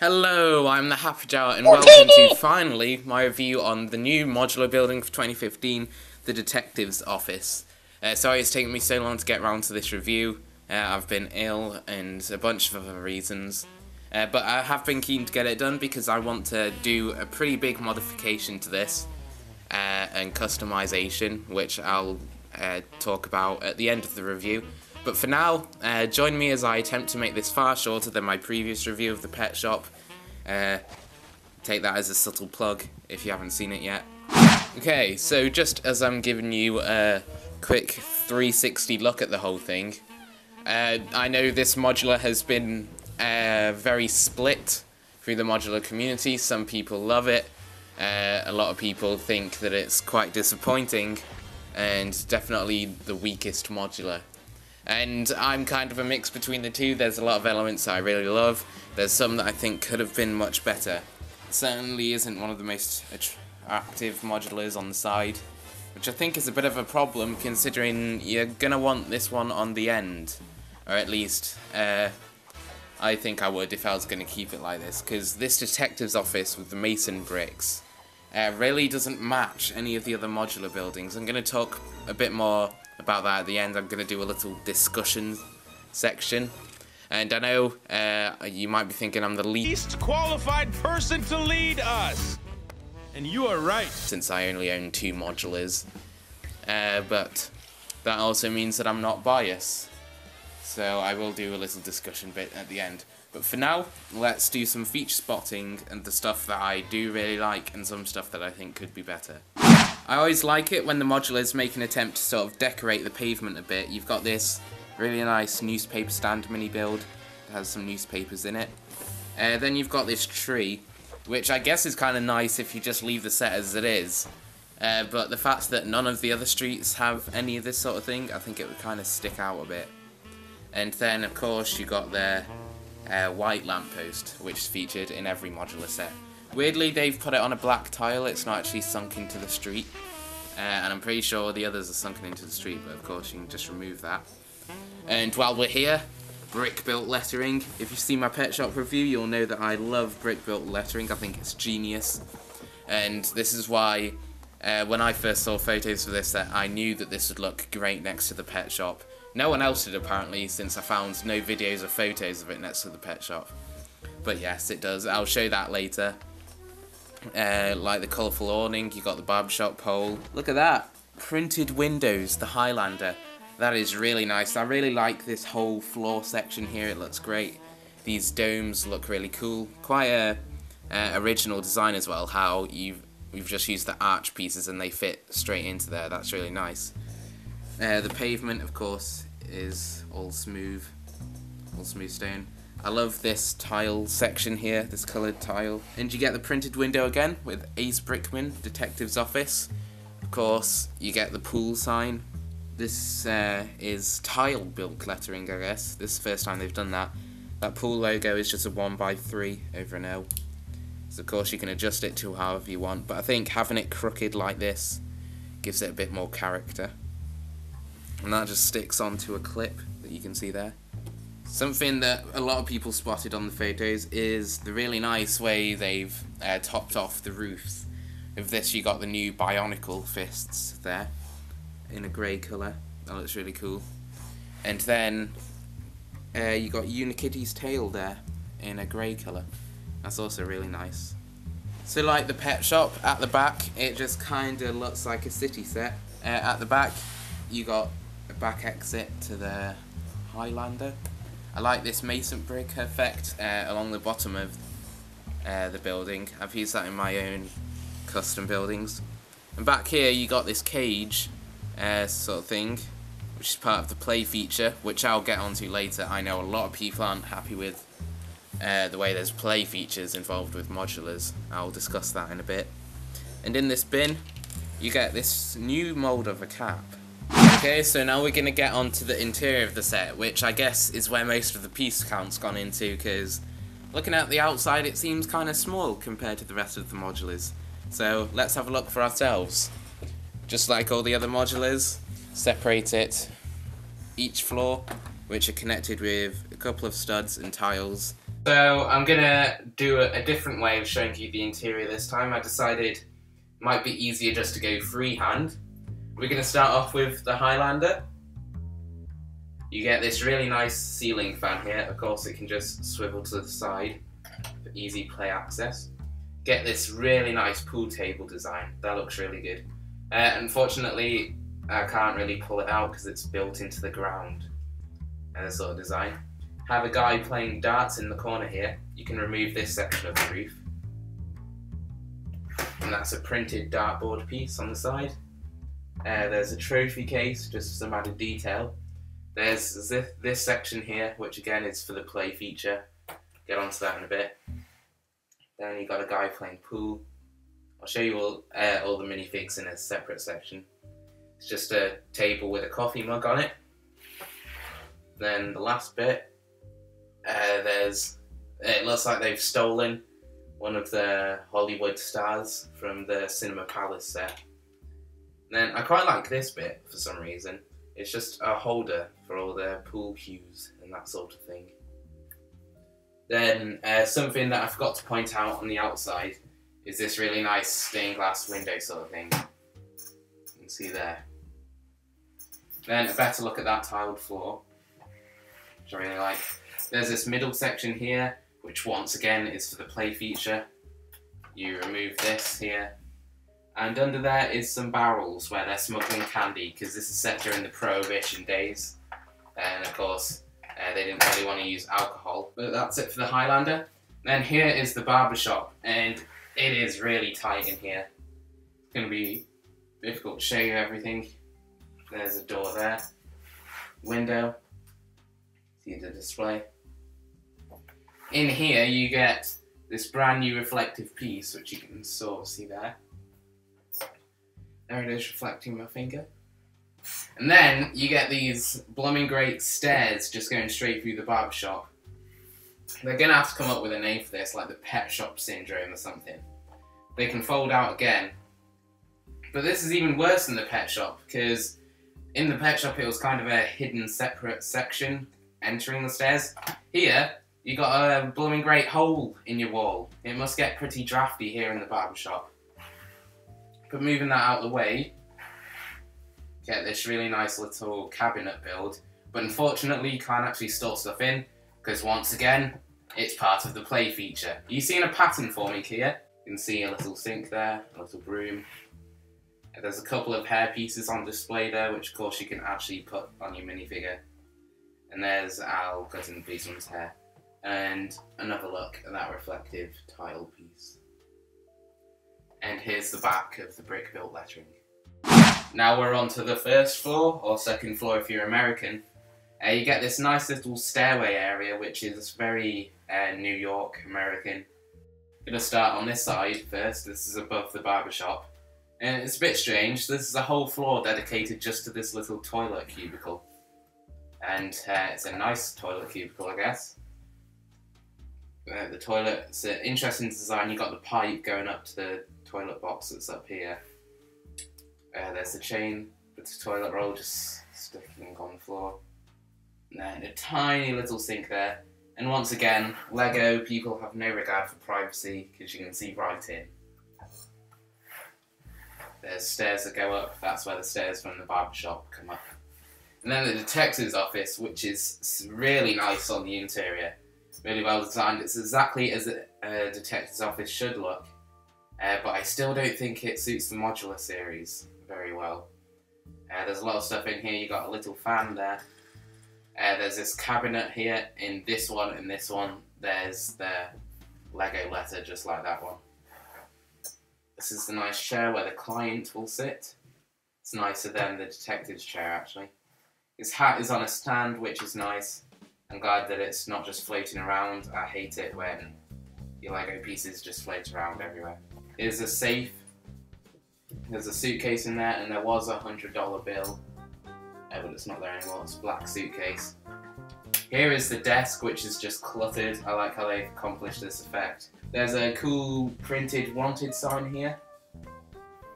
Hello, I'm the Happy Jar, and welcome to, finally, my review on the new modular building for 2015, the Detective's Office. Sorry it's taken me so long to get around to this review. I've been ill and a bunch of other reasons. But I have been keen to get it done because I want to do a pretty big modification to this, and customization, which I'll talk about at the end of the review. But for now, join me as I attempt to make this far shorter than my previous review of the pet shop. Take that as a subtle plug if you haven't seen it yet. Okay, so just as I'm giving you a quick 360 look at the whole thing, I know this modular has been very split through the modular community. Some people love it, a lot of people think that it's quite disappointing, and definitely the weakest modular. And I'm kind of a mix between the two. There's a lot of elements that I really love. There's some that I think could have been much better. It certainly isn't one of the most attractive modulars on the side, which I think is a bit of a problem considering you're gonna want this one on the end. Or at least, I think I would if I was gonna keep it like this, because this detective's office with the mason bricks really doesn't match any of the other modular buildings. I'm gonna talk a bit more about that at the end. I'm going to do a little discussion section, and I know you might be thinking I'm the least qualified person to lead us, and you are right, since I only own 2 modulars, but that also means that I'm not biased, so I will do a little discussion bit at the end. But for now, let's do some feature spotting and the stuff that I do really like and some stuff that I think could be better. I always like it when the modulars make an attempt to sort of decorate the pavement a bit. You've got this really nice newspaper stand mini build that has some newspapers in it. Then you've got this tree, which I guess is kind of nice if you just leave the set as it is. But the fact that none of the other streets have any of this sort of thing, I think it would kind of stick out a bit. And then, of course, you got their white lamppost, which is featured in every modular set. Weirdly, they've put it on a black tile. It's not actually sunk into the street, and I'm pretty sure the others are sunken into the street, but of course you can just remove that. And while we're here, brick-built lettering. If you've seen my pet shop review, you'll know that I love brick-built lettering. I think it's genius, and this is why when I first saw photos for this set, I knew that this would look great next to the pet shop. No one else did, apparently, since I found no videos or photos of it next to the pet shop. But yes, it does. I'll show that later. Like the colourful awning, you got the barbershop pole. Look at that! Printed windows, the Highlander. That is really nice. I really like this whole floor section here. It looks great. These domes look really cool. Quite a original design as well, how we've just used the arch pieces and they fit straight into there. That's really nice. The pavement, of course, is all smooth stone. I love this tile section here, this coloured tile. And you get the printed window again with Ace Brickman, Detective's Office. Of course, you get the pool sign. This is tile-built lettering, I guess. This is the first time they've done that. That pool logo is just a 1x3 over an L. So of course you can adjust it to however you want, but I think having it crooked like this gives it a bit more character. And that just sticks onto a clip that you can see there. Something that a lot of people spotted on the photos is the really nice way they've topped off the roofs. With this you got the new Bionicle fists there in a grey colour. That looks really cool. And then you got Unikitty's tail there in a grey colour. That's also really nice. So like the pet shop at the back, it just kinda looks like a city set. At the back you got a back exit to the Highlander. I like this mason brick effect along the bottom of the building. I've used that in my own custom buildings. And back here you got this cage sort of thing, which is part of the play feature, which I'll get onto later. I know a lot of people aren't happy with the way there's play features involved with modulars. I'll discuss that in a bit. And in this bin you get this new mould of a cap. Okay, so now we're going to get on to the interior of the set, which I guess is where most of the piece count's gone into, because looking at the outside it seems kind of small compared to the rest of the modulars. So let's have a look for ourselves. Just like all the other modulars, separate it each floor, which are connected with a couple of studs and tiles So I'm gonna do a different way of showing you the interior this time. I decided it might be easier just to go freehand. We're gonna start off with the Highlander. You get this really nice ceiling fan here. Of course, it can just swivel to the side for easy play access. Get this really nice pool table design. That looks really good. Unfortunately, I can't really pull it out because it's built into the ground. This sort of design. Have a guy playing darts in the corner here. You can remove this section of the roof. And that's a printed dartboard piece on the side. There's a trophy case, just for some added detail. There's this section here, which again is for the play feature. Get onto that in a bit. Then you got a guy playing pool. I'll show you all the minifigs in a separate section. It's just a table with a coffee mug on it. Then the last bit, it looks like they've stolen one of the Hollywood stars from the Cinema Palace set. Then I quite like this bit for some reason. It's just a holder for all the pool cues and that sort of thing. Then something that I forgot to point out on the outside is this really nice stained glass window sort of thing. You can see there. Then a better look at that tiled floor, which I really like. There's this middle section here, which once again is for the play feature. You remove this here. And under there is some barrels where they're smuggling candy, because this is set during the Prohibition days. And of course, they didn't really want to use alcohol. But that's it for the Highlander. Then here is the Barbershop, and it is really tight in here. It's going to be difficult to show you everything. There's a door there. Window. See the display. In here you get this brand new reflective piece, which you can sort of see there. There it is, reflecting my finger. And then you get these blooming great stairs just going straight through the barbershop. They're going to have to come up with a name for this, like the pet shop syndrome or something. They can fold out again. But this is even worse than the pet shop, because in the pet shop it was kind of a hidden separate section entering the stairs. Here, you got a blooming great hole in your wall. It must get pretty drafty here in the barbershop. But moving that out of the way, get this really nice little cabinet build. But unfortunately, you can't actually store stuff in, because once again, it's part of the play feature. Are you seeing a pattern forming here? You can see a little sink there, a little broom. There's a couple of hair pieces on display there, which of course you can actually put on your minifigure. And there's Al cutting a piece from his hair. And another look at that reflective tile piece. And here's the back of the brick built lettering. Now we're on to the first floor, or second floor if you're American. You get this nice little stairway area, which is very New York American. I'm going to start on this side first. This is above the barbershop. And it's a bit strange. This is a whole floor dedicated just to this little toilet cubicle. And it's a nice toilet cubicle, I guess. The toilet, it's an interesting design. You've got the pipe going up to the toilet box that's up here. There's the chain with the toilet roll just sticking on the floor. And then a tiny little sink there. And once again, Lego people have no regard for privacy because you can see right in. There's stairs that go up. That's where the stairs from the barbershop come up. And then the detective's office, which is really nice on the interior. Really well designed. It's exactly as a detective's office should look. But I still don't think it suits the modular series very well. There's a lot of stuff in here. You got a little fan there. There's this cabinet here. In this one and this one, there's the Lego letter, just like that one. This is the nice chair where the client will sit. It's nicer than the detective's chair, actually. His hat is on a stand, which is nice. I'm glad that it's not just floating around. I hate it when your Lego pieces just float around everywhere. Here's a safe. There's a suitcase in there, and there was a $100 bill. But it's not there anymore. It's a black suitcase. Here is the desk, which is just cluttered. I like how they've accomplished this effect. There's a cool printed wanted sign here.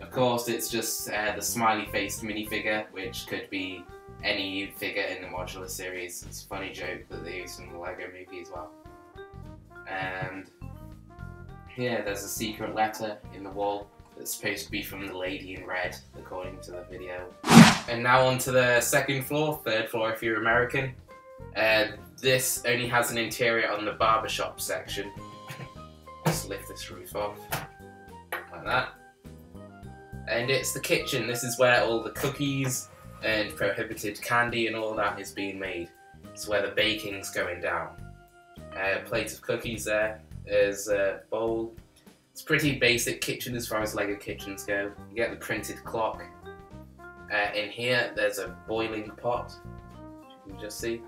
Of course, it's just the smiley-faced minifigure, which could be any figure in the modular series. It's a funny joke that they used in the Lego movie as well. And here there's a secret letter in the wall that's supposed to be from the lady in red, according to the video. And now on to the second floor, third floor if you're American. This only has an interior on the barbershop section. Just lift this roof off, like that. And it's the kitchen. This is where all the cookies and prohibited candy and all that is being made. It's where the baking's going down. A plate of cookies there. There's a bowl. It's a pretty basic kitchen as far as Lego kitchens go. You get the printed clock. In here there's a boiling pot, you can just see.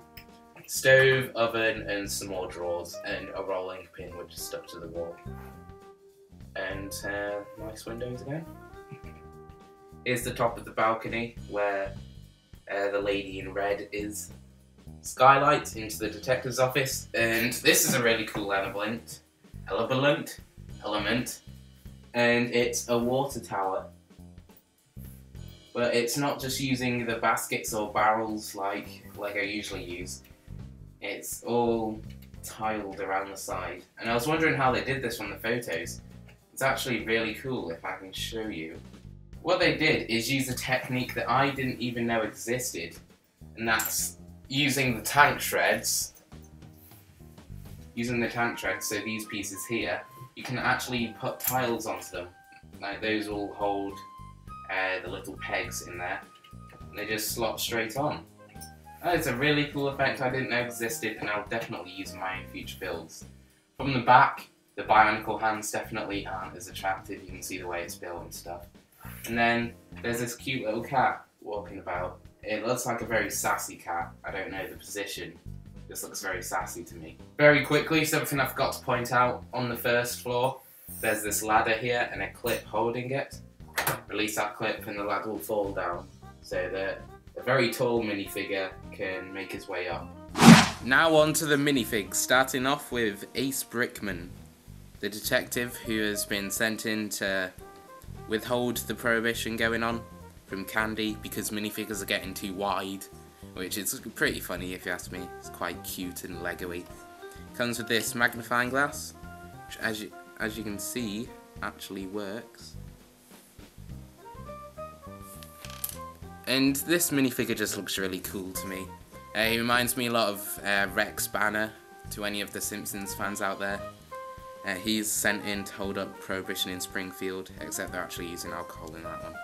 Stove, oven, and some more drawers, and a rolling pin which is stuck to the wall. And nice windows again. Here's the top of the balcony where the lady in red is. Skylight into the detective's office, and this is a really cool element, and it's a water tower. But it's not just using the baskets or barrels like Lego usually use. It's all tiled around the side. And I was wondering how they did this from the photos. It's actually really cool if I can show you. What they did is use a technique that I didn't even know existed, and that's using the tank shreds. So these pieces here, you can actually put tiles onto them. Like those will hold the little pegs in there, and they just slot straight on. It's a really cool effect I didn't know existed, and I'll definitely use in my own future builds. From the back, the bionicle hands definitely aren't as attractive. You can see the way it's built and stuff. And then there's this cute little cat walking about. It looks like a very sassy cat. I don't know the position. It just looks very sassy to me. Very quickly, something I forgot to point out. On the first floor, there's this ladder here and a clip holding it. Release that clip and the ladder will fall down, so that a very tall minifigure can make his way up. Now on to the minifigs, starting off with Ace Brickman, the detective who has been sent in to withhold the prohibition going on from candy because minifigures are getting too wide, which is pretty funny if you ask me. It's quite cute and Lego-y. Comes with this magnifying glass, which as you can see actually works. And this minifigure just looks really cool to me. He reminds me a lot of Rex Banner, to any of the Simpsons fans out there. He's sent in to hold up Prohibition in Springfield, except they're actually using alcohol in that one.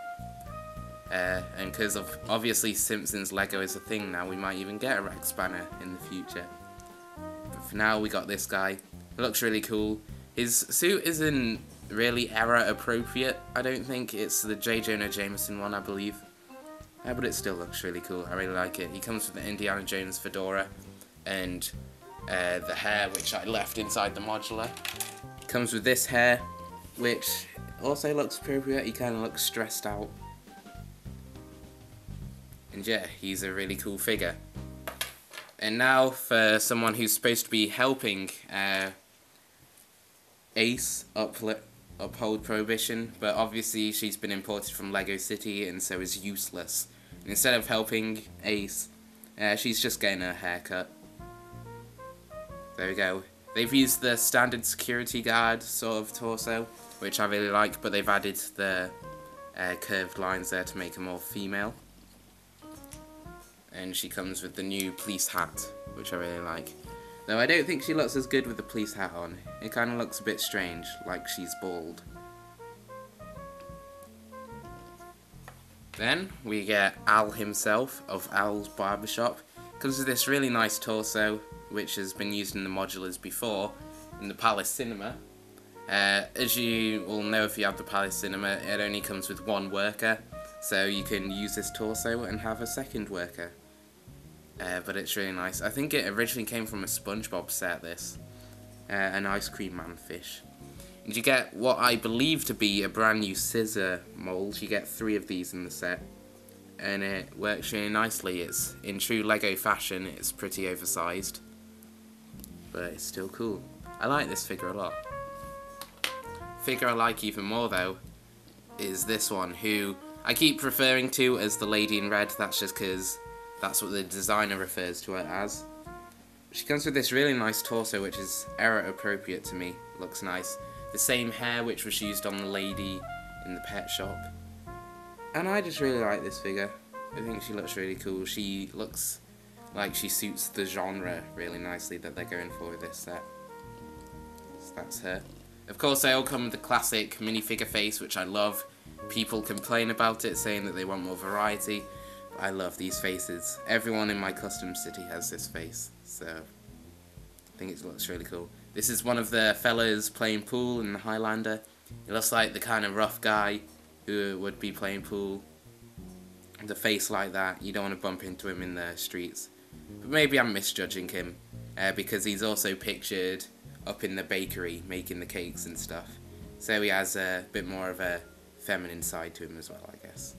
And because of obviously Simpsons Lego is a thing now, we might even get a Rex Banner in the future. But for now, we got this guy. It looks really cool. His suit isn't really era appropriate. I don't think it's the J. Jonah Jameson one, I believe. But it still looks really cool. I really like it. He comes with the Indiana Jones fedora and the hair, which I left inside the modular. Comes with this hair, which also looks appropriate. He kind of looks stressed out. And yeah, he's a really cool figure. And now for someone who's supposed to be helping Ace uphold Prohibition, but obviously she's been imported from Lego City and so is useless. And instead of helping Ace, she's just getting her hair cut. There we go. They've used the standard security guard sort of torso, which I really like, but they've added the curved lines there to make her more female. And she comes with the new police hat, which I really like. Though I don't think she looks as good with the police hat on. It kind of looks a bit strange, like she's bald. Then we get Al himself, of Al's Barbershop. Comes with this really nice torso, which has been used in the modulars before, in the Palace Cinema. As you will know if you have the Palace Cinema, it only comes with one worker, so you can use this torso and have a second worker. But it's really nice. I think it originally came from a SpongeBob set, this. An ice cream man fish. And you get what I believe to be a brand new scissor mold. You get 3 of these in the set. And it works really nicely. It's in true Lego fashion, it's pretty oversized. But it's still cool. I like this figure a lot. Figure I like even more though is this one, who I keep referring to as the lady in red. That's just because that's what the designer refers to her as. She comes with this really nice torso, which is era appropriate to me. Looks nice. The same hair which was used on the lady in the pet shop. And I just really like this figure. I think she looks really cool. She looks like she suits the genre really nicely that they're going for with this set. So that's her. Of course, they all come with the classic minifigure face, which I love. People complain about it, saying that they want more variety. But I love these faces. Everyone in my custom city has this face, so I think it looks really cool. This is one of the fellas playing pool in the Highlander. He looks like the kind of rough guy who would be playing pool. The face like that, you don't want to bump into him in the streets. But maybe I'm misjudging him, because he's also pictured up in the bakery making the cakes and stuff. So he has a bit more of a feminine side to him as well, I guess.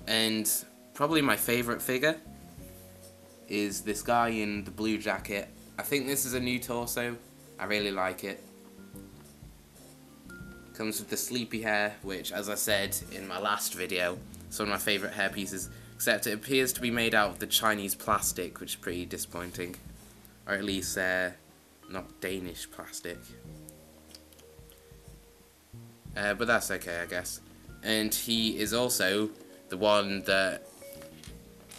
And probably my favourite figure is this guy in the blue jacket. I think this is a new torso. I really like it. Comes with the sleepy hair, which, as I said in my last video, is one of my favourite hair pieces, except it appears to be made out of the Chinese plastic, which is pretty disappointing. Or at least, not Danish plastic. But that's okay, I guess. And he is also the one that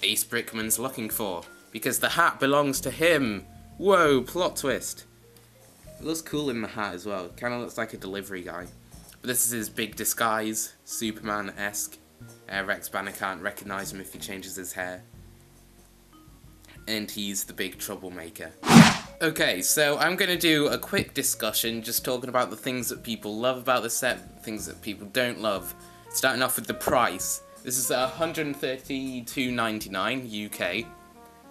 Ace Brickman's looking for, because the hat belongs to him. Whoa, plot twist. It looks cool in the hat as well. Kind of looks like a delivery guy. But this is his big disguise, Superman-esque. Rex Banner can't recognise him if he changes his hair. And he's the big troublemaker. Okay, so I'm going to do a quick discussion, just talking about the things that people love about the set, things that people don't love. Starting off with the price. This is $132.99 UK,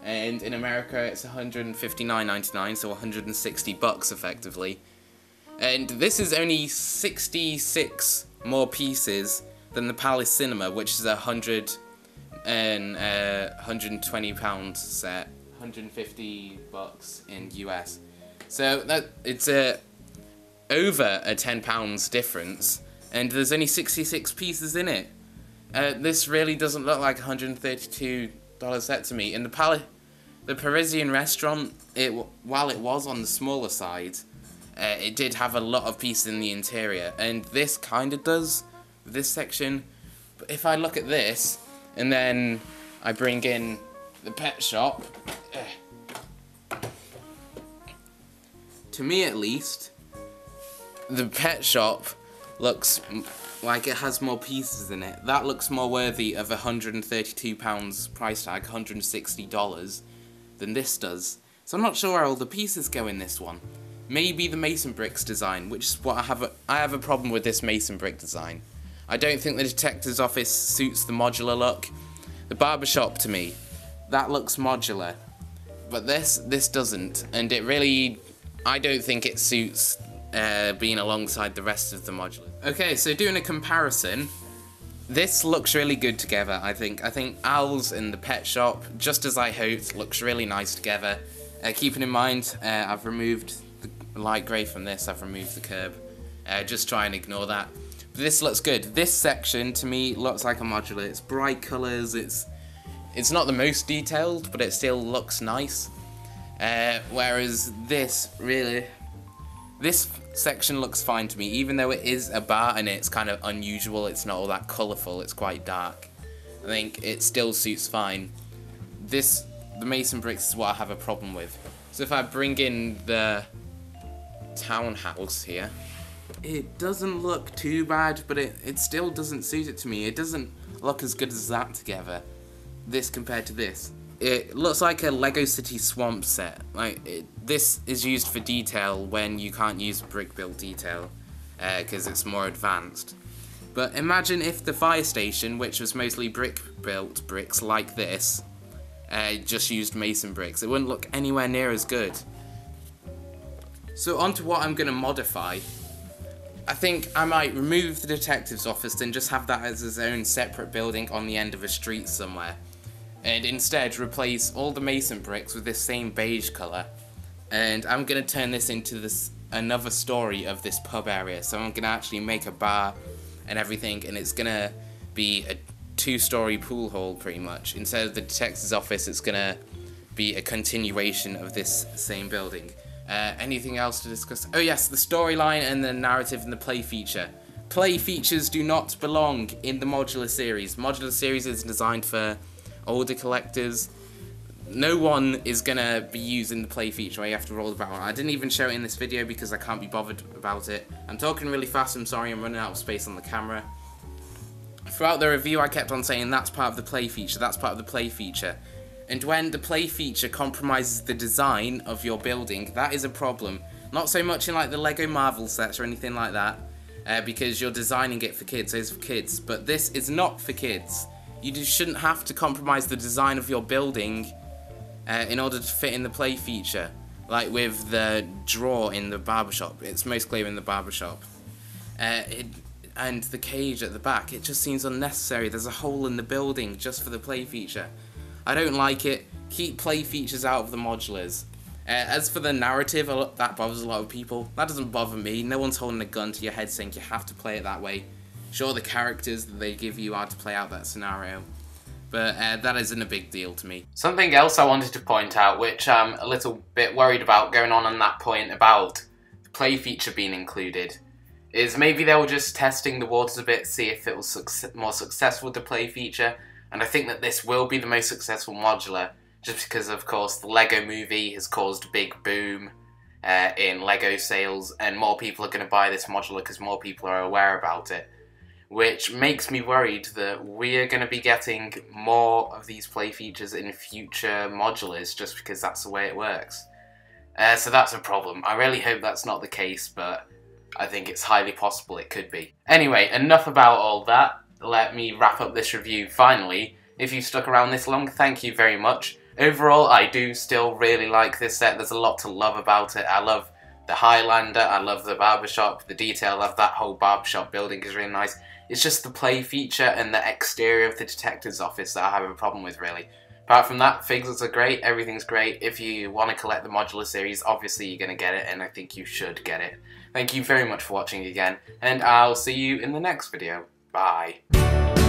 and in America it's $159.99, so $160 effectively. And this is only 66 more pieces than the Palace Cinema, which is £120 set, $150 in US. So that it's over a £10 difference, and there's only 66 pieces in it. This really doesn't look like a $132 set to me. In the Parisian restaurant, while it was on the smaller side, it did have a lot of pieces in the interior, and this kind of does, this section. But if I look at this, and then I bring in the pet shop, to me at least, the pet shop looks like it has more pieces in it. That looks more worthy of £132 price tag, $160, than this does. So I'm not sure where all the pieces go in this one. Maybe the mason bricks design, which is what I have a problem with this mason brick design. I don't think the detective's office suits the modular look. The barbershop, to me, that looks modular, but this doesn't, and it really, I don't think it suits being alongside the rest of the modular. Okay, so doing a comparison, this looks really good together, I think. I think Owls in the pet shop, just as I hoped, looks really nice together. Keeping in mind, I've removed the light grey from this, I've removed the curb. Just try and ignore that. But this looks good. This section, to me, looks like a modular. It's bright colours, it's not the most detailed, but it still looks nice. Whereas this, really, this section looks fine to me, even though it is a bar and it's kind of unusual, it's not all that colourful, it's quite dark. I think it still suits fine. The mason bricks is what I have a problem with. So if I bring in the townhouse here, it doesn't look too bad, but it still doesn't suit it to me. It doesn't look as good as that together, this compared to this. It looks like a Lego City Swamp set. This is used for detail when you can't use brick built detail, because it's more advanced. But imagine if the fire station, which was mostly brick built bricks like this, just used mason bricks. It wouldn't look anywhere near as good. So onto what I'm going to modify. I think I might remove the detective's office and just have that as its own separate building on the end of a street somewhere. And instead replace all the mason bricks with this same beige colour. And I'm going to turn this into another story of this pub area. So I'm going to actually make a bar and everything, and it's going to be a 2-story pool hall pretty much. Instead of the detective's office, it's going to be a continuation of this same building. Anything else to discuss? Oh yes, the storyline and the narrative and the play feature. Play features do not belong in the Modular series. Modular series is designed for older collectors. No one is gonna be using the play feature where you have to roll the barrel. I didn't even show it in this video because I can't be bothered about it. I'm talking really fast, I'm sorry, I'm running out of space on the camera. Throughout the review I kept on saying that's part of the play feature, that's part of the play feature. And when the play feature compromises the design of your building, that is a problem. Not so much in like the Lego Marvel sets or anything like that, because you're designing it for kids, so it's for kids. But this is not for kids. You just shouldn't have to compromise the design of your building in order to fit in the play feature. Like with the drawer in the Barbershop, it's most clear in the Barbershop. And the cage at the back, it just seems unnecessary. There's a hole in the building just for the play feature. I don't like it. Keep play features out of the modulars. As for the narrative, that bothers a lot of people. That doesn't bother me. No one's holding a gun to your head saying you have to play it that way. Sure, the characters that they give you are to play out that scenario, but that isn't a big deal to me. Something else I wanted to point out, which I'm a little bit worried about going on that point about the play feature being included, is maybe they were just testing the waters a bit, see if it was more successful with the play feature. And I think that this will be the most successful modular, just because, of course, the Lego movie has caused a big boom in Lego sales, and more people are going to buy this modular because more people are aware about it. Which makes me worried that we are going to be getting more of these play features in future modulars, just because that's the way it works. So that's a problem. I really hope that's not the case, but I think it's highly possible it could be. Anyway, enough about all that. Let me wrap up this review finally. If you stuck around this long, thank you very much. Overall, I do still really like this set. There's a lot to love about it. I love the Highlander, I love the Barbershop, the detail of that whole Barbershop building is really nice. It's just the play feature and the exterior of the detective's office that I have a problem with, really. Apart from that, figures are great, everything's great. If you want to collect the Modular series, obviously you're going to get it, and I think you should get it. Thank you very much for watching again, and I'll see you in the next video. Bye.